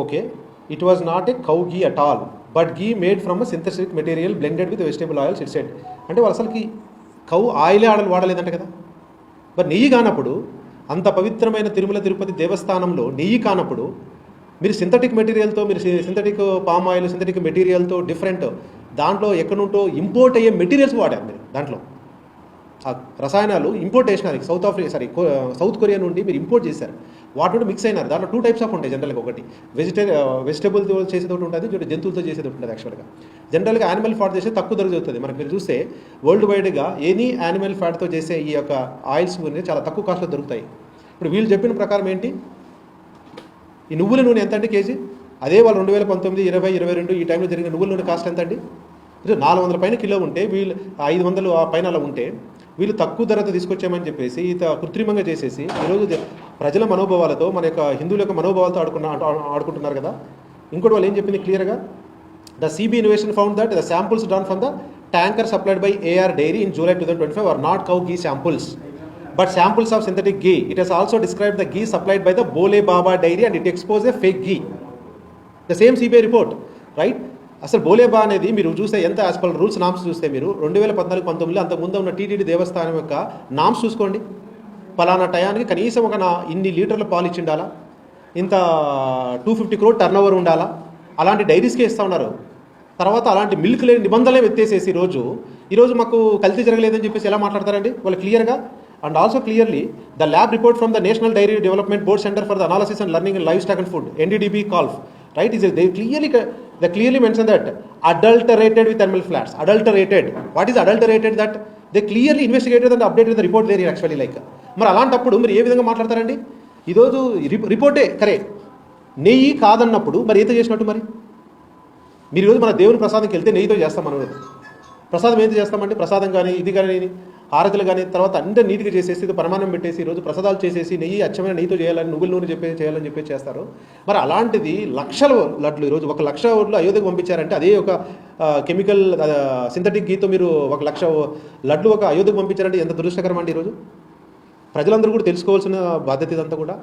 Okay, it was not a cow ghee at all but ghee made from a synthetic material blended with vegetable oils it said. అంటే వాళ్ళు అసలుకి cow ఆయిలే వాడలేదంట కదా. మరి నెయ్యి కానప్పుడు, అంత పవిత్రమైన తిరుమల తిరుపతి దేవస్థానంలో నెయ్యి కానప్పుడు మీరు సింథటిక్ మెటీరియల్తో, మీరు సింథటిక్ పామ్ ఆయిల్, సింథటిక్ మెటీరియల్తో డిఫరెంట్ దాంట్లో ఎక్కడుంటో ఇంపోర్ట్ అయ్యే మెటీరియల్స్ వాడారు మీరు. దాంట్లో ఆ రసాయనాలు ఇంపోర్ట్ చేసినారు. సౌత్ కొరియా నుండి మీరు ఇంపోర్ట్ చేశారు. వాటి నుండి మిక్స్ అయినారు. దాంట్లో 2 టైప్స్ ఆఫ్ ఉంటాయి జనరల్గా. ఒకటి వెజిటేబుల్తో చేసేది ఒకటి ఉంటుంది, జంతువులతో చేసేది ఉంటుంది. యాక్చువల్గా జనరల్గా యానిమల్ ఫ్యాట్ చేసే తక్కువ ధర దొరుకుతుంది మనకు. మీరు చూస్తే వరల్డ్ వైడ్గా ఎనీ యానిమల్ ఫ్యాట్తో చేసే ఈ యొక్క ఆయిల్స్ గురించి చాలా తక్కువ కాస్ట్లో దొరుకుతాయి. ఇప్పుడు వీళ్ళు చెప్పిన ప్రకారం ఏంటి, ఈ నువ్వుల నూనె ఎంత అండి కేజీ? అదే వాళ్ళు 2019, 20, 22 ఈ టైంలో జరిగిన నువ్వుల నూనె కాస్ట్ ఎంత అండి? 400 పైన కిలో ఉంటే, వీళ్ళు 500 పైన అలా ఉంటే, వీళ్ళు తక్కువ ధరతో తీసుకొచ్చామని చెప్పేసి కృత్రిమంగా చేసేసి ఈరోజు ప్రజల మనోభావాలతో, మన యొక్క హిందువుల యొక్క మనోభావాలతో ఆడుకుంటున్నారు కదా. ఇంకోటి వాళ్ళు ఏం చెప్పింది క్లియర్గా, the CB innovation found that the samples drawn from the tanker supplied by AR Dairy in July 2025 are not cow ghee samples but samples of synthetic ghee. It has also described the ghee supplied by the Bole Baba Dairy and it exposed a fake ghee. The same CBI report, right? అసలు బోలేబా అనేది మీరు చూస్తే ఎంత as per rules norms చూస్తే మీరు 2014-19 అంతకుముందు ఉన్న TTD దేవస్థానం యొక్క నామ్స్ చూసుకోండి. పలానా టయానికి కనీసం ఒక ఇన్ని లీటర్ల పాలు ఇచ్చిండాలా, ఇంత 250 crore టర్న్ ఓవర్ ఉండాలా, అలాంటి డైరీస్కే ఇస్తూ ఉన్నారు. తర్వాత అలాంటి మిల్క్ లేని నిబంధనలే ఎత్తేసేసి ఈరోజు మాకు కల్తీ జరగలేదని చెప్పేసి ఎలా మాట్లాడతారండి వాళ్ళు క్లియర్గా. And also clearly the lab report from the national dairy development board centre for the analysis and learning in livestock and food NDDB COLF, right, is they clearly mention that adulterated with animal fats. Adulterated, what is adulterated? That they clearly investigated and updated the report there actually. Like మరి అలాంటప్పుడు మీరు ఏ విధంగా మాట్లాడతారండి? ఈరోజు రిపోర్టే కరే, నెయ్యి కాదన్నప్పుడు మరి ఏదో చేసినట్టు. మరి మీరు ఈరోజు మన దేవుని ప్రసాదంకి వెళ్తే నెయ్యితో చేస్తాం. మనం ప్రసాదం ఏంటి చేస్తామంటే, ప్రసాదం కానీ ఇది కానీ హారతులు కానీ తర్వాత అందరూ నీట్గా చేసేసి పరమాన్నం పెట్టేసి ఈరోజు ప్రసాదాలు చేసేసి నెయ్యి అచ్చమైన నెయ్యితో చేయాలని, నువ్వుల నూనె చేయాలని చెప్పేసి చేస్తారు. మరి అలాంటిది లక్షల లడ్లు ఈరోజు 1 లక్ష ఓట్లు అయోధ్యకు పంపించారంటే, అదే ఒక కెమికల్ సింథటిక్ గీతో మీరు 1 లక్ష లడ్లు ఒక అయోధ్యకు పంపించారంటే ఎంత దురదృష్టకరం అండి. ఈరోజు ప్రజలందరూ కూడా తెలుసుకోవాల్సిన బాధ్యత ఇదంతా కూడా.